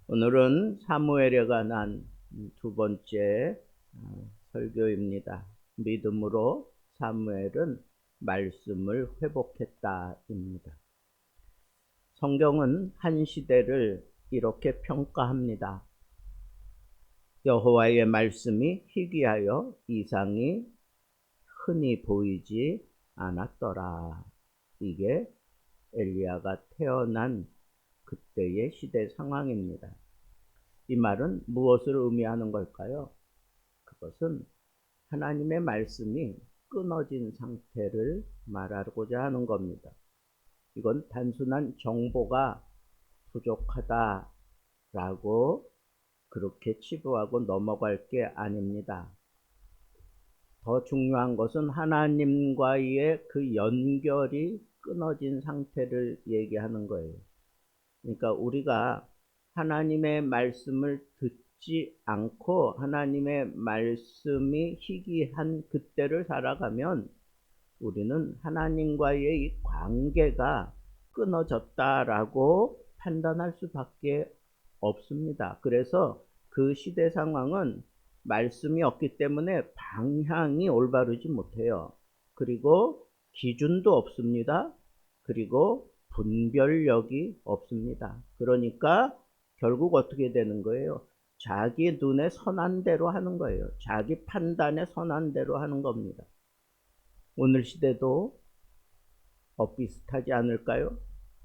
오늘은 사무엘에 관한 두 번째 설교입니다. 믿음으로 사무엘은 말씀을 회복했다입니다. 성경은 한 시대를 이렇게 평가합니다. 여호와의 말씀이 희귀하여 이상이 흔히 보이지 않았더라. 이게 엘리야가 태어난 그때의 시대 상황입니다. 이 말은 무엇을 의미하는 걸까요? 그것은 하나님의 말씀이 끊어진 상태를 말하고자 하는 겁니다. 이건 단순한 정보가 부족하다라고 그렇게 치부하고 넘어갈 게 아닙니다. 더 중요한 것은 하나님과의 그 연결이 끊어진 상태를 얘기하는 거예요. 그러니까 우리가 하나님의 말씀을 듣지 않고 하나님의 말씀이 희귀한 그때를 살아가면 우리는 하나님과의 이 관계가 끊어졌다라고 판단할 수밖에 없습니다. 그래서 그 시대 상황은 말씀이 없기 때문에 방향이 올바르지 못해요. 그리고 기준도 없습니다. 그리고 분별력이 없습니다. 그러니까 결국 어떻게 되는 거예요? 자기 눈에 선한 대로 하는 거예요. 자기 판단에 선한 대로 하는 겁니다. 오늘 시대도 비슷하지 않을까요?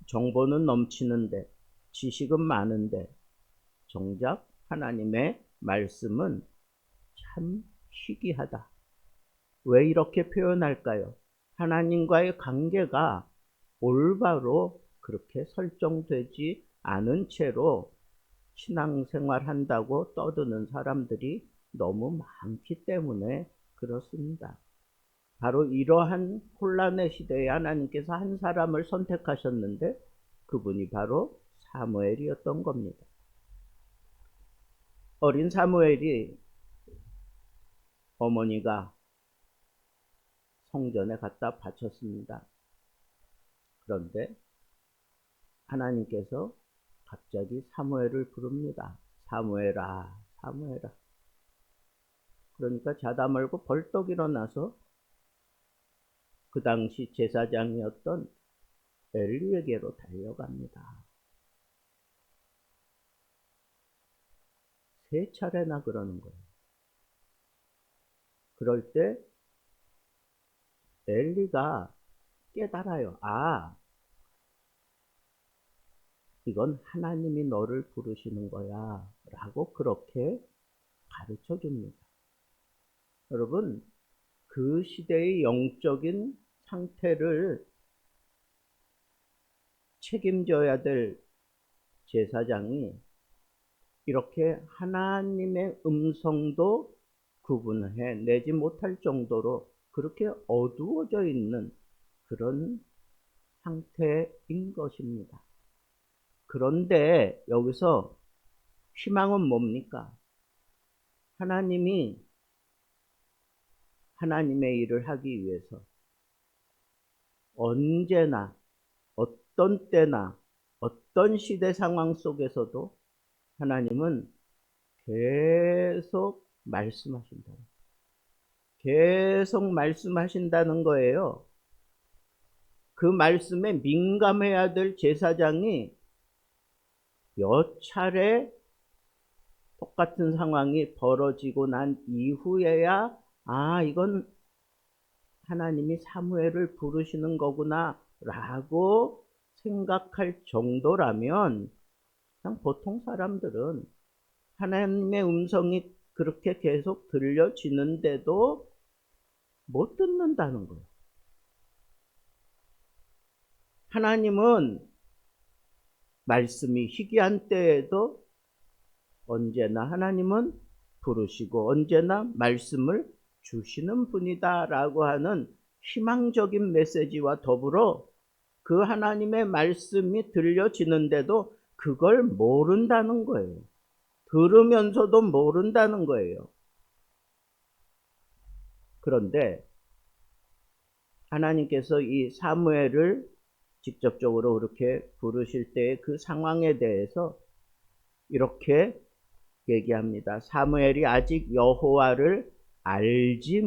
정보는 넘치는데, 지식은 많은데, 정작 하나님의 말씀은 참 희귀하다. 왜 이렇게 표현할까요? 하나님과의 관계가 올바로 그렇게 설정되지 않은 채로 신앙생활 한다고 떠드는 사람들이 너무 많기 때문에 그렇습니다. 바로 이러한 혼란의 시대에 하나님께서 한 사람을 선택하셨는데 그분이 바로 사무엘이었던 겁니다. 어린 사무엘이 어머니가 성전에 갖다 바쳤습니다. 그런데 하나님께서 갑자기 사무엘을 부릅니다. 사무엘아, 사무엘아. 그러니까 자다 말고 벌떡 일어나서 그 당시 제사장이었던 엘리에게로 달려갑니다. 세 차례나 그러는 거예요. 그럴 때 엘리가 깨달아요. 아, 이건 하나님이 너를 부르시는 거야 라고 그렇게 가르쳐 줍니다. 여러분, 그 시대의 영적인 상태를 책임져야 될 제사장이 이렇게 하나님의 음성도 구분해 내지 못할 정도로 그렇게 어두워져 있는 그런 상태인 것입니다. 그런데 여기서 희망은 뭡니까? 하나님이 하나님의 일을 하기 위해서 언제나 어떤 때나 어떤 시대 상황 속에서도 하나님은 계속 말씀하신다. 계속 말씀하신다는 거예요. 그 말씀에 민감해야 될 제사장이 몇 차례 똑같은 상황이 벌어지고 난 이후에야 아, 이건 하나님이 사무엘을 부르시는 거구나 라고 생각할 정도라면 그냥 보통 사람들은 하나님의 음성이 그렇게 계속 들려지는데도 못 듣는다는 거예요. 하나님은 말씀이 희귀한 때에도 언제나 하나님은 부르시고 언제나 말씀을 주시는 분이다 라고 하는 희망적인 메시지와 더불어 그 하나님의 말씀이 들려지는데도 그걸 모른다는 거예요. 들으면서도 모른다는 거예요. 그런데 하나님께서 이 사무엘을 직접적으로 그렇게 부르실 때의 그 상황에 대해서 이렇게 얘기합니다. 사무엘이 아직 여호와를 알지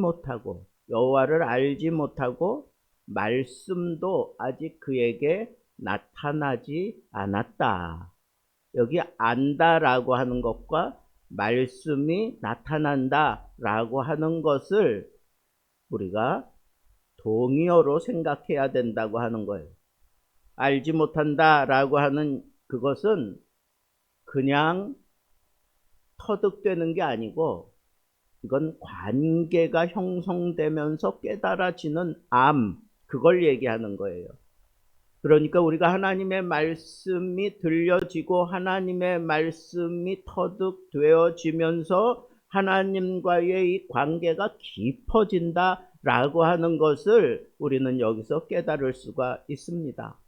못하고 말씀도 아직 그에게 나타나지 않았다. 여기 안다라고 하는 것과 말씀이 나타난다라고 하는 것을 우리가 동의어로 생각해야 된다고 하는 거예요. 알지 못한다라고 하는 그것은 그냥 터득되는 게 아니고 이건 관계가 형성되면서 깨달아지는 그걸 얘기하는 거예요. 그러니까 우리가 하나님의 말씀이 들려지고 하나님의 말씀이 터득되어지면서 하나님과의 이 관계가 깊어진다라고 하는 것을 우리는 여기서 깨달을 수가 있습니다.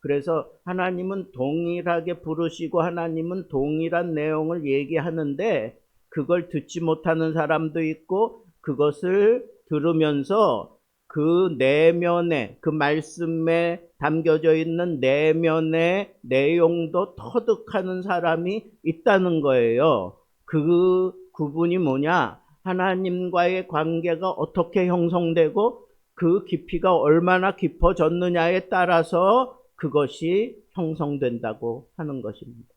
그래서 하나님은 동일하게 부르시고 하나님은 동일한 내용을 얘기하는데 그걸 듣지 못하는 사람도 있고 그것을 들으면서 그 내면에 그 말씀에 담겨져 있는 내면의 내용도 터득하는 사람이 있다는 거예요. 그 구분이 뭐냐? 하나님과의 관계가 어떻게 형성되고 그 깊이가 얼마나 깊어졌느냐에 따라서 그것이 형성된다고 하는 것입니다.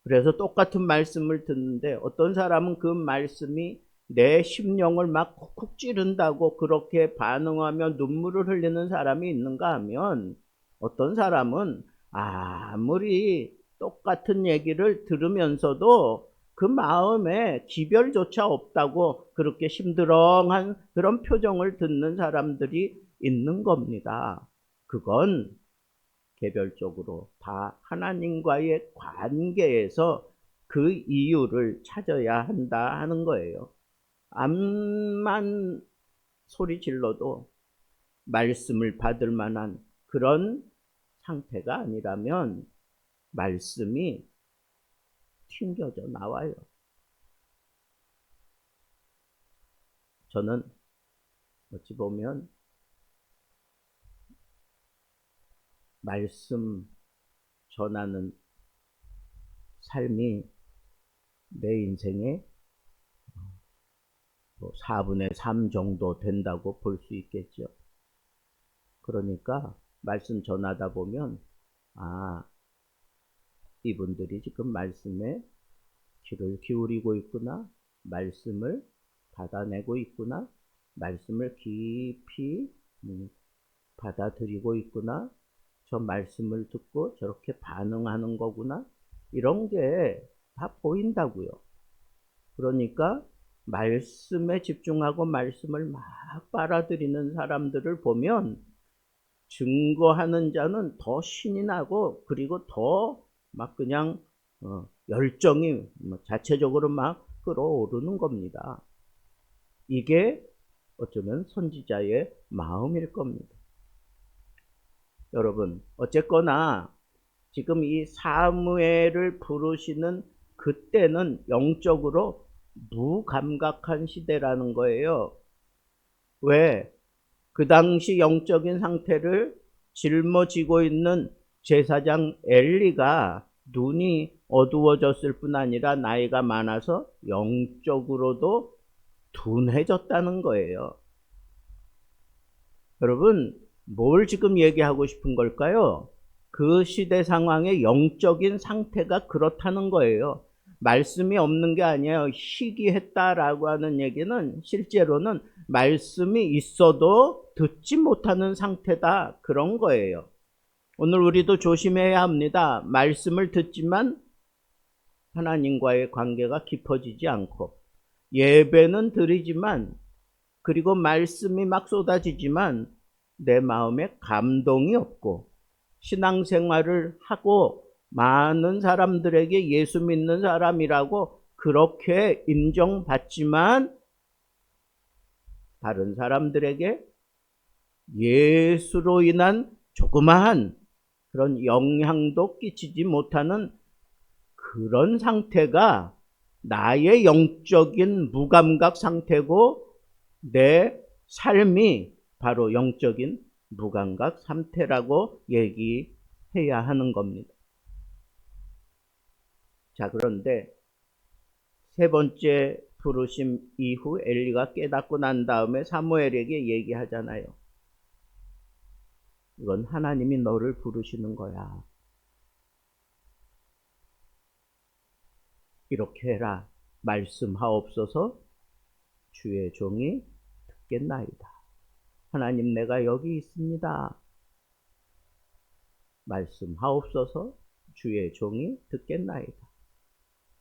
그래서 똑같은 말씀을 듣는데 어떤 사람은 그 말씀이 내 심령을 막 쿡쿡 찌른다고 그렇게 반응하며 눈물을 흘리는 사람이 있는가 하면 어떤 사람은 아무리 똑같은 얘기를 들으면서도 그 마음에 기별조차 없다고 그렇게 심드렁한 그런 표정을 듣는 사람들이 있는 겁니다. 그건 개별적으로 다 하나님과의 관계에서 그 이유를 찾아야 한다 하는 거예요. 암만 소리 질러도 말씀을 받을 만한 그런 상태가 아니라면 말씀이 튕겨져 나와요. 저는 어찌 보면 말씀 전하는 삶이 내 인생의 4분의 3 정도 된다고 볼 수 있겠죠. 그러니까 말씀 전하다 보면 이분들이 지금 말씀에 귀를 기울이고 있구나, 말씀을 받아내고 있구나, 말씀을 깊이 받아들이고 있구나, 저 말씀을 듣고 저렇게 반응하는 거구나, 이런 게 다 보인다고요. 그러니까 말씀에 집중하고 말씀을 막 빨아들이는 사람들을 보면 증거하는 자는 더 신이 나고 그리고 더 막 그냥 열정이 자체적으로 막 끌어오르는 겁니다. 이게 어쩌면 선지자의 마음일 겁니다. 여러분, 어쨌거나 지금 이 사무엘을 부르시는 그때는 영적으로 무감각한 시대라는 거예요. 왜? 그 당시 영적인 상태를 짊어지고 있는 제사장 엘리가 눈이 어두워졌을 뿐 아니라 나이가 많아서 영적으로도 둔해졌다는 거예요. 여러분, 뭘 지금 얘기하고 싶은 걸까요? 그 시대 상황의 영적인 상태가 그렇다는 거예요. 말씀이 없는 게 아니에요. 희귀했다라고 하는 얘기는 실제로는 말씀이 있어도 듣지 못하는 상태다, 그런 거예요. 오늘 우리도 조심해야 합니다. 말씀을 듣지만 하나님과의 관계가 깊어지지 않고 예배는 드리지만 그리고 말씀이 막 쏟아지지만 내 마음에 감동이 없고 신앙생활을 하고 많은 사람들에게 예수 믿는 사람이라고 그렇게 인정받지만 다른 사람들에게 예수로 인한 조그마한 그런 영향도 끼치지 못하는 그런 상태가 나의 영적인 무감각 상태고 내 삶이 바로 영적인 무감각 상태라고 얘기해야 하는 겁니다. 자, 그런데 세 번째 부르심 이후 엘리가 깨닫고 난 다음에 사무엘에게 얘기하잖아요. 이건 하나님이 너를 부르시는 거야. 이렇게 해라. 말씀하옵소서. 주의 종이 듣겠나이다. 하나님, 내가 여기 있습니다. 말씀하옵소서. 주의 종이 듣겠나이다.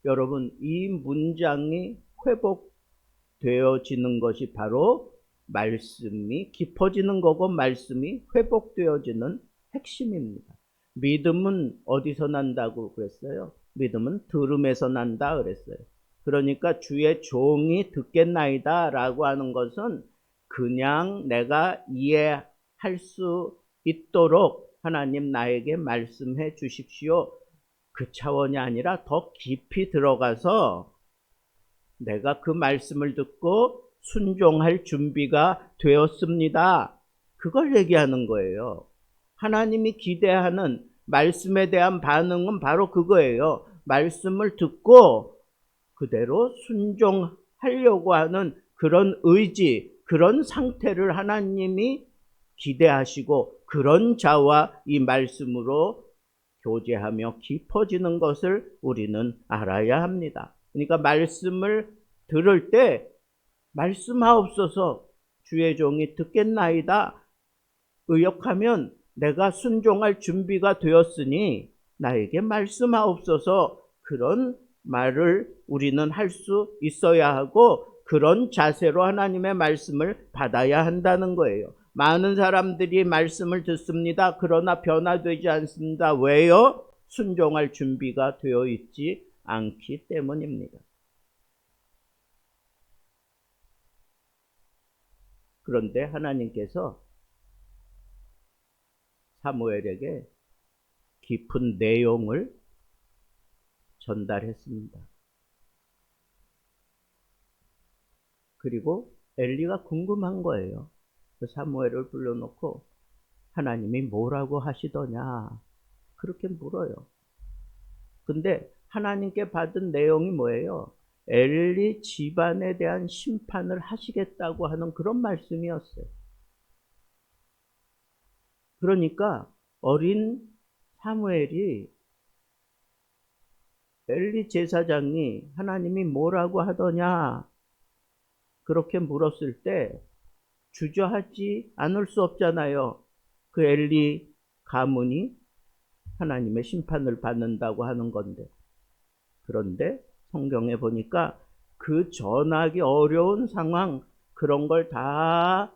여러분, 이 문장이 회복되어지는 것이 바로 말씀이 깊어지는 거고 말씀이 회복되어지는 핵심입니다. 믿음은 어디서 난다고 그랬어요? 믿음은 들음에서 난다 그랬어요. 그러니까 주의 종이 듣겠나이다 라고 하는 것은 그냥 내가 이해할 수 있도록 하나님 나에게 말씀해 주십시오. 그 차원이 아니라 더 깊이 들어가서 내가 그 말씀을 듣고 순종할 준비가 되었습니다. 그걸 얘기하는 거예요. 하나님이 기대하는 말씀에 대한 반응은 바로 그거예요. 말씀을 듣고 그대로 순종하려고 하는 그런 의지, 그런 상태를 하나님이 기대하시고 그런 자와 이 말씀으로 교제하며 깊어지는 것을 우리는 알아야 합니다. 그러니까 말씀을 들을 때 말씀하옵소서 주의 종이 듣겠나이다 의역하면 내가 순종할 준비가 되었으니 나에게 말씀하옵소서 그런 말을 우리는 할 수 있어야 하고 그런 자세로 하나님의 말씀을 받아야 한다는 거예요. 많은 사람들이 말씀을 듣습니다. 그러나 변화되지 않습니다. 왜요? 순종할 준비가 되어 있지 않기 때문입니다. 그런데 하나님께서 사무엘에게 깊은 내용을 전달했습니다. 그리고 엘리가 궁금한 거예요. 사무엘을 불러놓고 하나님이 뭐라고 하시더냐 그렇게 물어요. 근데 하나님께 받은 내용이 뭐예요? 엘리 집안에 대한 심판을 하시겠다고 하는 그런 말씀이었어요. 그러니까 어린 사무엘이 엘리 제사장이 하나님이 뭐라고 하더냐 그렇게 물었을 때 주저하지 않을 수 없잖아요. 그 엘리 가문이 하나님의 심판을 받는다고 하는 건데. 그런데 성경에 보니까 그 전하기 어려운 상황 그런 걸 다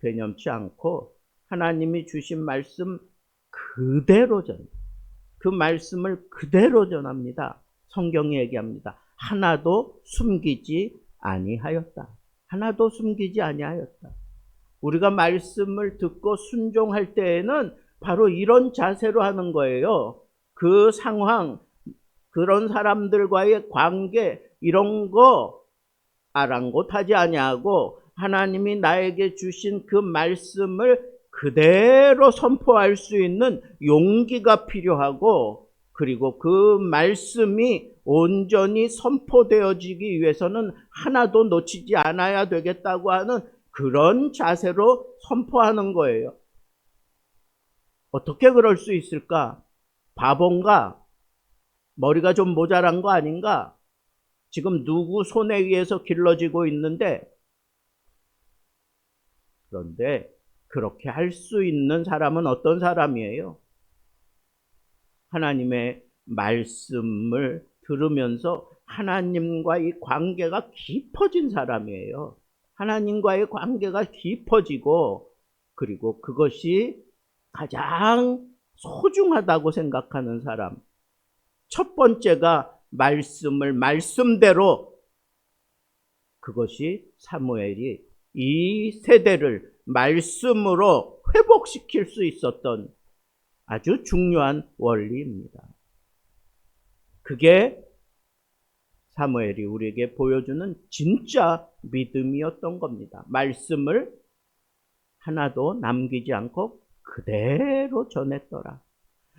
되념치 않고 하나님이 주신 말씀 그대로 그 말씀을 그대로 전합니다. 성경이 얘기합니다. 하나도 숨기지 아니하였다. 하나도 숨기지 아니하였다. 우리가 말씀을 듣고 순종할 때에는 바로 이런 자세로 하는 거예요. 그 상황, 그런 사람들과의 관계 이런 거 아랑곳하지 아니하고 하나님이 나에게 주신 그 말씀을 그대로 선포할 수 있는 용기가 필요하고 그리고 그 말씀이 온전히 선포되어지기 위해서는 하나도 놓치지 않아야 되겠다고 하는 그런 자세로 선포하는 거예요. 어떻게 그럴 수 있을까? 바본가? 머리가 좀 모자란 거 아닌가? 지금 누구 손에 의해서 길러지고 있는데 그런데 그렇게 할 수 있는 사람은 어떤 사람이에요? 하나님의 말씀을 들으면서 하나님과의 관계가 깊어진 사람이에요. 하나님과의 관계가 깊어지고 그리고 그것이 가장 소중하다고 생각하는 사람. 첫 번째가 말씀을 말씀대로 그것이 사무엘이 이 세대를 말씀으로 회복시킬 수 있었던 아주 중요한 원리입니다. 그게 사무엘이 우리에게 보여주는 진짜 믿음이었던 겁니다. 말씀을 하나도 남기지 않고 그대로 전했더라.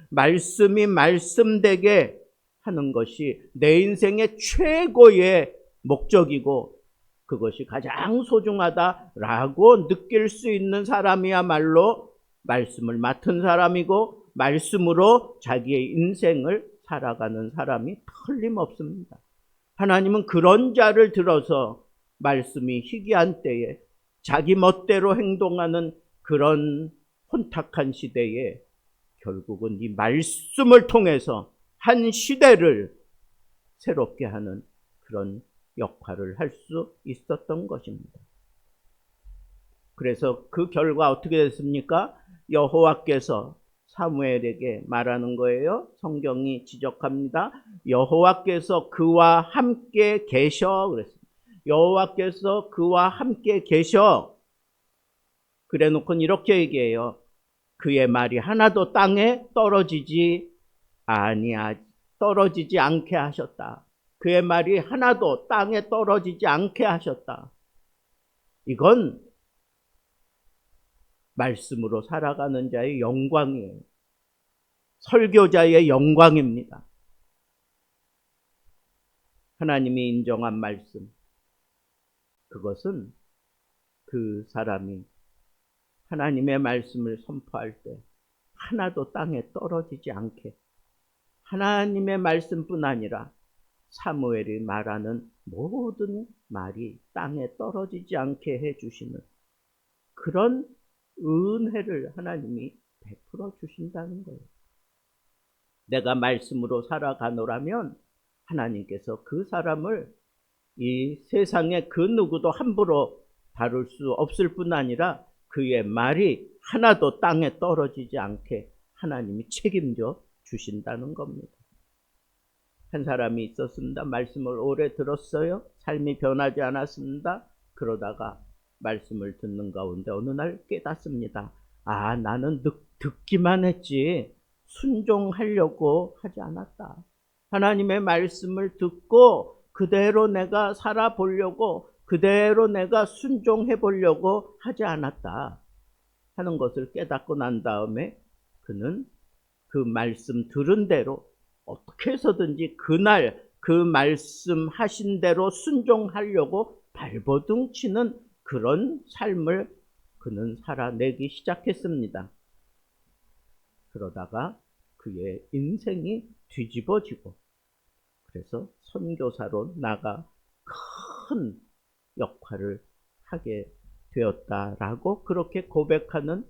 말씀이 말씀되게 하는 것이 내 인생의 최고의 목적이고 그것이 가장 소중하다라고 느낄 수 있는 사람이야말로 말씀을 맡은 사람이고 말씀으로 자기의 인생을 살아가는 사람이 틀림없습니다. 하나님은 그런 자를 들어서 말씀이 희귀한 때에 자기 멋대로 행동하는 그런 혼탁한 시대에 결국은 이 말씀을 통해서 한 시대를 새롭게 하는 그런 역할을 할 수 있었던 것입니다. 그래서 그 결과 어떻게 됐습니까? 여호와께서 사무엘에게 말하는 거예요. 성경이 지적합니다. 여호와께서 그와 함께 계셔 그랬습니다. 여호와께서 그와 함께 계셔. 그래 놓고는 이렇게 얘기해요. 그의 말이 하나도 땅에 떨어지지 않게 하셨다. 그의 말이 하나도 땅에 떨어지지 않게 하셨다. 이건 말씀으로 살아가는 자의 영광이에요. 설교자의 영광입니다. 하나님이 인정한 말씀. 그것은 그 사람이 하나님의 말씀을 선포할 때 하나도 땅에 떨어지지 않게 하나님의 말씀뿐 아니라 사무엘이 말하는 모든 말이 땅에 떨어지지 않게 해주시는 그런 은혜를 하나님이 베풀어 주신다는 거예요. 내가 말씀으로 살아가노라면 하나님께서 그 사람을 이 세상에 그 누구도 함부로 다룰 수 없을 뿐 아니라 그의 말이 하나도 땅에 떨어지지 않게 하나님이 책임져 주신다는 겁니다. 한 사람이 있었습니다. 말씀을 오래 들었어요. 삶이 변하지 않았습니다. 그러다가 말씀을 듣는 가운데 어느 날 깨닫습니다. 나는 듣기만 했지 순종하려고 하지 않았다. 하나님의 말씀을 듣고 그대로 내가 살아보려고 그대로 내가 순종해 보려고 하지 않았다 하는 것을 깨닫고 난 다음에 그는 그 말씀 들은 대로 어떻게 해서든지 그날 그 말씀하신 대로 순종하려고 발버둥 치는 그런 삶을 그는 살아내기 시작했습니다. 그러다가 그의 인생이 뒤집어지고 그래서 선교사로 나가 큰 역할을 하게 되었다라고 그렇게 고백하는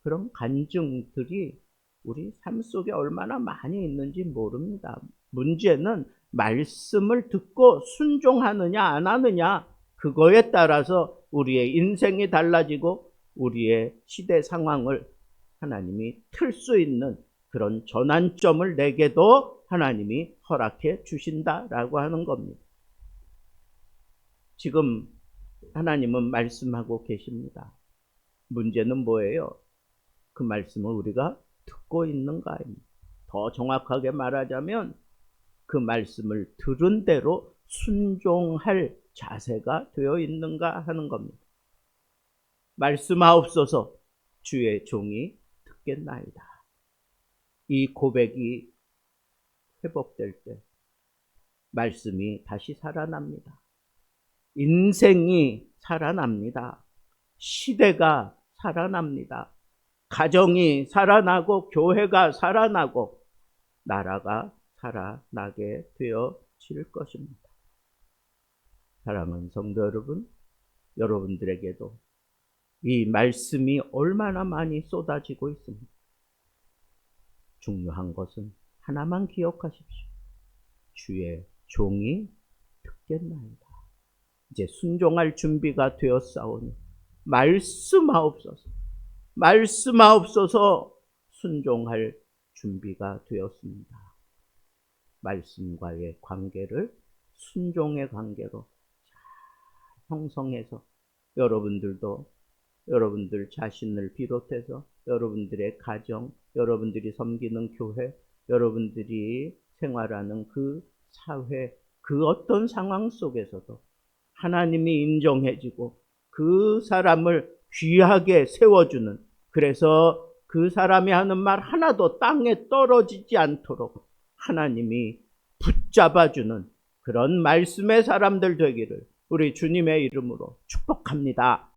그런 간증들이 우리 삶 속에 얼마나 많이 있는지 모릅니다. 문제는 말씀을 듣고 순종하느냐 안 하느냐 그거에 따라서 우리의 인생이 달라지고 우리의 시대 상황을 하나님이 틀 수 있는 그런 전환점을 내게도 하나님이 허락해 주신다라고 하는 겁니다. 지금 하나님은 말씀하고 계십니다. 문제는 뭐예요? 그 말씀을 우리가 듣고 있는가입니다. 더 정확하게 말하자면 그 말씀을 들은 대로 순종할 자세가 되어 있는가 하는 겁니다. 말씀하옵소서 주의 종이 듣겠나이다. 이 고백이 회복될 때 말씀이 다시 살아납니다. 인생이 살아납니다. 시대가 살아납니다. 가정이 살아나고 교회가 살아나고 나라가 살아나게 되어질 것입니다. 사랑하는 성도 여러분, 여러분들에게도 이 말씀이 얼마나 많이 쏟아지고 있습니다. 중요한 것은 하나만 기억하십시오. 주의 종이 듣겠나이다. 이제 순종할 준비가 되었사오니 말씀하옵소서. 말씀하옵소서. 순종할 준비가 되었습니다. 말씀과의 관계를 순종의 관계로 잘 형성해서 여러분들도 여러분들 자신을 비롯해서 여러분들의 가정, 여러분들이 섬기는 교회, 여러분들이 생활하는 그 사회, 그 어떤 상황 속에서도 하나님이 인정해지고 그 사람을 귀하게 세워주는, 그래서 그 사람이 하는 말 하나도 땅에 떨어지지 않도록 하나님이 붙잡아주는 그런 말씀의 사람들 되기를 우리 주님의 이름으로 축복합니다.